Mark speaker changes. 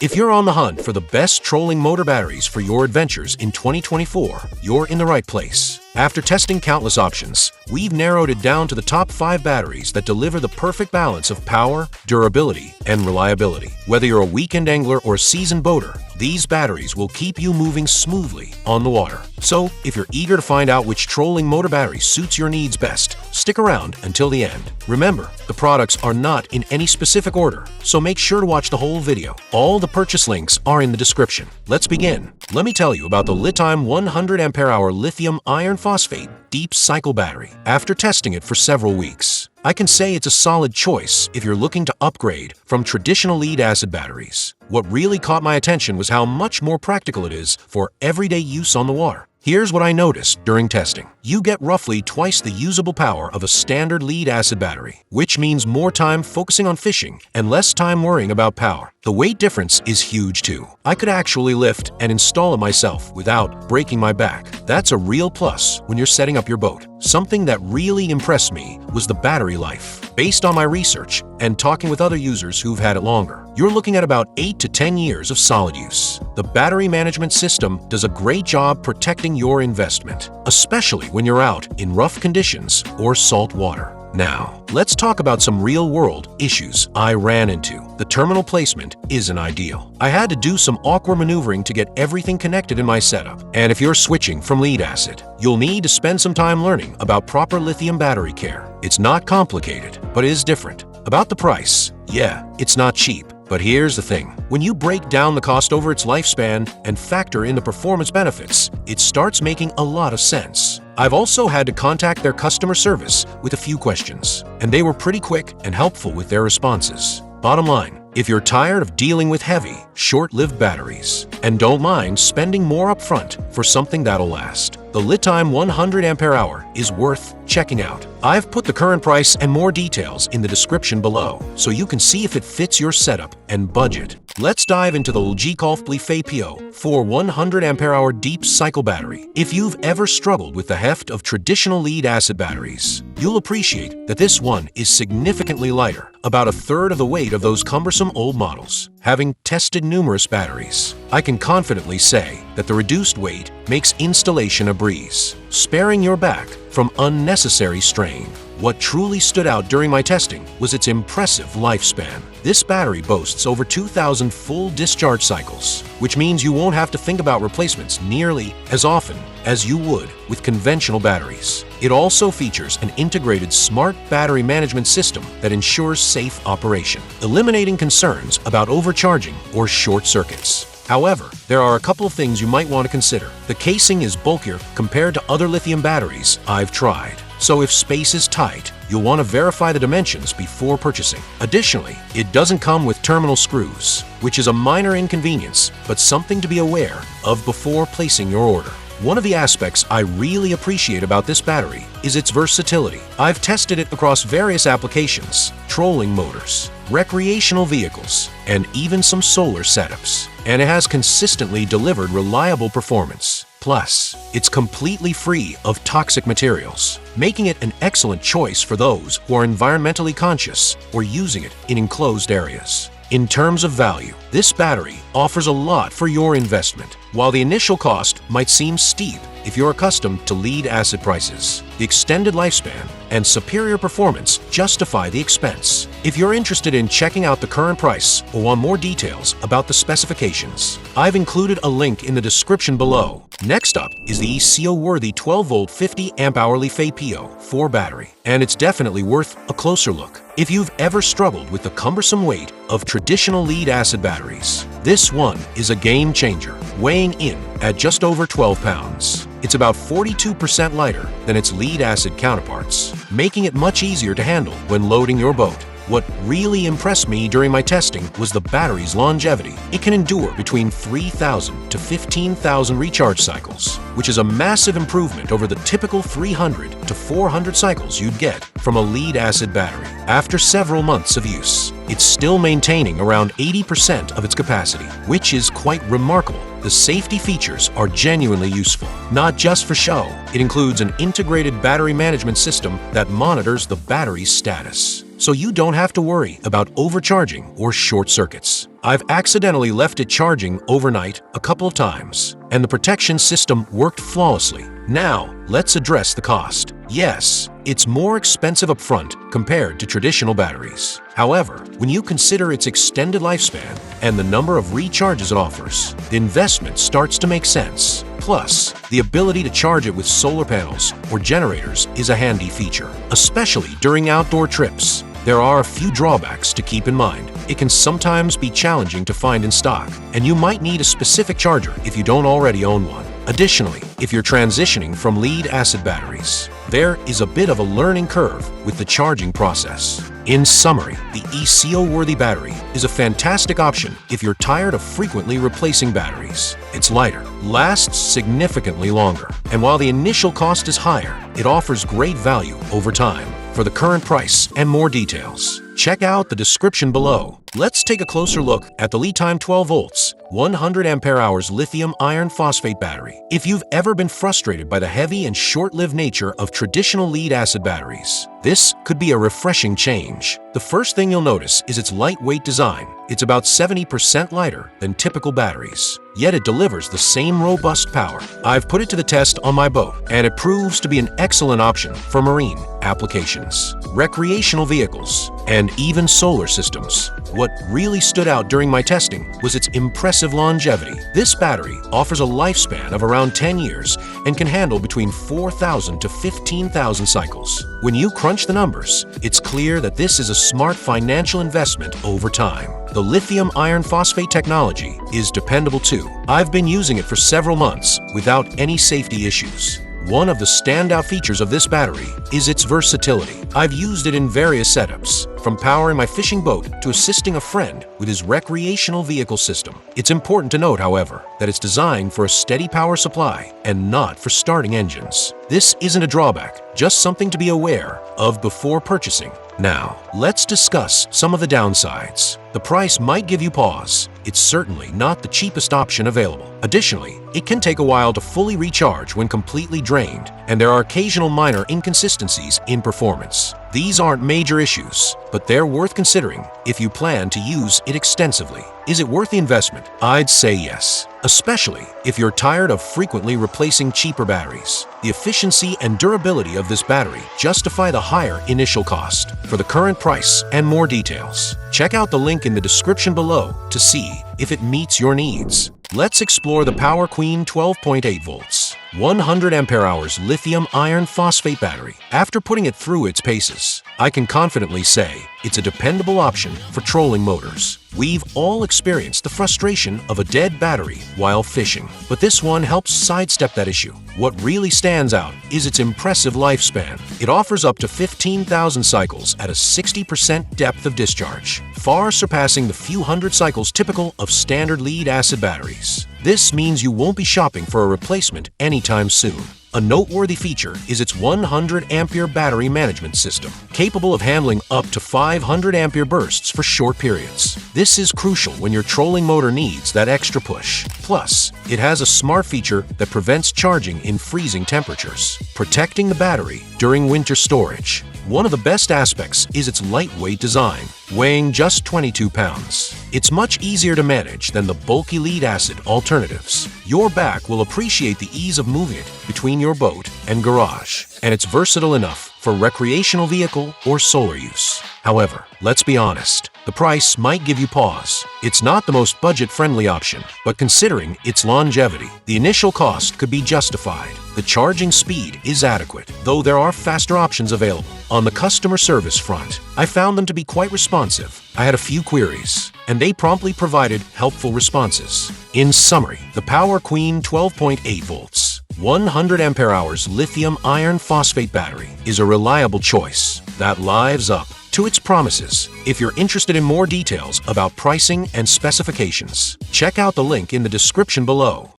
Speaker 1: If you're on the hunt for the best trolling motor batteries for your adventures in 2024, you're in the right place. After testing countless options, we've narrowed it down to the top 5 batteries that deliver the perfect balance of power, durability, and reliability. Whether you're a weekend angler or a seasoned boater, these batteries will keep you moving smoothly on the water. So, if you're eager to find out which trolling motor battery suits your needs best, stick around until the end. Remember, the products are not in any specific order, so make sure to watch the whole video. All the purchase links are in the description. Let's begin. Let me tell you about the LiTime 100 Ah lithium iron phosphate deep cycle battery. After testing it for several weeks, I can say it's a solid choice if you're looking to upgrade from traditional lead-acid batteries. What really caught my attention was how much more practical it is for everyday use on the water. Here's what I noticed during testing. You get roughly twice the usable power of a standard lead-acid battery, which means more time focusing on fishing and less time worrying about power. The weight difference is huge too. I could actually lift and install it myself without breaking my back. That's a real plus when you're setting up your boat. Something that really impressed me was the battery life. Based on my research and talking with other users who've had it longer, you're looking at about 8 to 10 years of solid use. The battery management system does a great job protecting your investment, especially when you're out in rough conditions or salt water. Now, let's talk about some real-world issues I ran into. The terminal placement isn't ideal. I had to do some awkward maneuvering to get everything connected in my setup. And if you're switching from lead-acid, you'll need to spend some time learning about proper lithium battery care. It's not complicated, but it is different. About the price, yeah, it's not cheap. But here's the thing. When you break down the cost over its lifespan and factor in the performance benefits, it starts making a lot of sense. I've also had to contact their customer service with a few questions, and they were pretty quick and helpful with their responses. Bottom line, if you're tired of dealing with heavy, short-lived batteries and don't mind spending more upfront for something that'll last, the LiTime 100 Ah is worth checking out. I've put the current price and more details in the description below, so you can see if it fits your setup and budget. Let's dive into the LG LiFePO 4 100 Ah deep cycle battery. If you've ever struggled with the heft of traditional lead-acid batteries, you'll appreciate that this one is significantly lighter, about a third of the weight of those cumbersome old models. Having tested numerous batteries, I can confidently say that the reduced weight makes installation a breeze, sparing your back from unnecessary strain. What truly stood out during my testing was its impressive lifespan. This battery boasts over 2,000 full discharge cycles, which means you won't have to think about replacements nearly as often as you would with conventional batteries. It also features an integrated smart battery management system that ensures safe operation, eliminating concerns about overcharging or short circuits. However, there are a couple of things you might want to consider. The casing is bulkier compared to other lithium batteries I've tried, so if space is tight, you'll want to verify the dimensions before purchasing. Additionally, it doesn't come with terminal screws, which is a minor inconvenience, but something to be aware of before placing your order. One of the aspects I really appreciate about this battery is its versatility. I've tested it across various applications, trolling motors, recreational vehicles, and even some solar setups, and it has consistently delivered reliable performance. Plus, it's completely free of toxic materials, making it an excellent choice for those who are environmentally conscious or using it in enclosed areas. In terms of value, this battery offers a lot for your investment. While the initial cost might seem steep if you're accustomed to lead-acid prices, the extended lifespan and superior performance justify the expense. If you're interested in checking out the current price or want more details about the specifications, I've included a link in the description below. Next up is the ECO-worthy 12-volt 50 Ah LiFePO 4 battery, and it's definitely worth a closer look. If you've ever struggled with the cumbersome weight of traditional lead-acid batteries, this one is a game changer, weighing in at just over 12 pounds. It's about 42% lighter than its lead-acid counterparts, making it much easier to handle when loading your boat. What really impressed me during my testing was the battery's longevity. It can endure between 3,000 to 15,000 recharge cycles, which is a massive improvement over the typical 300 to 400 cycles you'd get from a lead-acid battery. After several months of use, it's still maintaining around 80% of its capacity, which is quite remarkable. The safety features are genuinely useful, not just for show. It includes an integrated battery management system that monitors the battery's status, so you don't have to worry about overcharging or short circuits. I've accidentally left it charging overnight a couple of times, and the protection system worked flawlessly. Now, let's address the cost. Yes, it's more expensive upfront compared to traditional batteries. However, when you consider its extended lifespan and the number of recharges it offers, the investment starts to make sense. Plus, the ability to charge it with solar panels or generators is a handy feature, especially during outdoor trips. There are a few drawbacks to keep in mind. It can sometimes be challenging to find in stock, and you might need a specific charger if you don't already own one. Additionally, if you're transitioning from lead-acid batteries, there is a bit of a learning curve with the charging process. In summary, the ECO-worthy battery is a fantastic option if you're tired of frequently replacing batteries. It's lighter, lasts significantly longer, and while the initial cost is higher, it offers great value over time. For the current price and more details, check out the description below. Let's take a closer look at the LiTime 12 volts, 100 Ah lithium iron phosphate battery. If you've ever been frustrated by the heavy and short-lived nature of traditional lead-acid batteries, this could be a refreshing change. The first thing you'll notice is its lightweight design. It's about 70% lighter than typical batteries, yet it delivers the same robust power. I've put it to the test on my boat, and it proves to be an excellent option for marine applications, recreational vehicles, and even solar systems. What really stood out during my testing was its impressive longevity. This battery offers a lifespan of around 10 years and can handle between 4,000 to 15,000 cycles. When you crunch the numbers, it's clear that this is a smart financial investment over time. The lithium iron phosphate technology is dependable too. I've been using it for several months without any safety issues. One of the standout features of this battery is its versatility. I've used it in various setups, from powering my fishing boat to assisting a friend with his recreational vehicle system. It's important to note, however, that it's designed for a steady power supply and not for starting engines. This isn't a drawback, just something to be aware of before purchasing. Now, let's discuss some of the downsides. The price might give you pause. It's certainly not the cheapest option available. Additionally, it can take a while to fully recharge when completely drained, and there are occasional minor inconsistencies in performance. These aren't major issues, but they're worth considering if you plan to use it extensively. Is it worth the investment? I'd say yes, especially if you're tired of frequently replacing cheaper batteries. The efficiency and durability of this battery justify the higher initial cost. For the current price and more details, check out the link in the description below to see if it meets your needs. Let's explore the PowerQueen 12.8 volts, 100 Ah lithium iron phosphate battery. After putting it through its paces, I can confidently say it's a dependable option for trolling motors. We've all experienced the frustration of a dead battery while fishing, but this one helps sidestep that issue. What really stands out is its impressive lifespan. It offers up to 15,000 cycles at a 60% depth of discharge, far surpassing the few hundred cycles typical of standard lead-acid batteries. This means you won't be shopping for a replacement anytime soon. A noteworthy feature is its 100 ampere battery management system, capable of handling up to 500 ampere bursts for short periods. This is crucial when your trolling motor needs that extra push. Plus, it has a smart feature that prevents charging in freezing temperatures, protecting the battery during winter storage. One of the best aspects is its lightweight design, weighing just 22 pounds. It's much easier to manage than the bulky lead-acid alternatives. Your back will appreciate the ease of moving it between your boat and garage, and it's versatile enough for recreational vehicle or solar use. However, let's be honest, the price might give you pause. It's not the most budget-friendly option, but considering its longevity, the initial cost could be justified. The charging speed is adequate, though there are faster options available. On the customer service front, I found them to be quite responsive. I had a few queries, and they promptly provided helpful responses. In summary, the PowerQueen 12.8 volts, 100 Ah lithium iron phosphate battery is a reliable choice that lives up to its promises. If you're interested in more details about pricing and specifications, check out the link in the description below.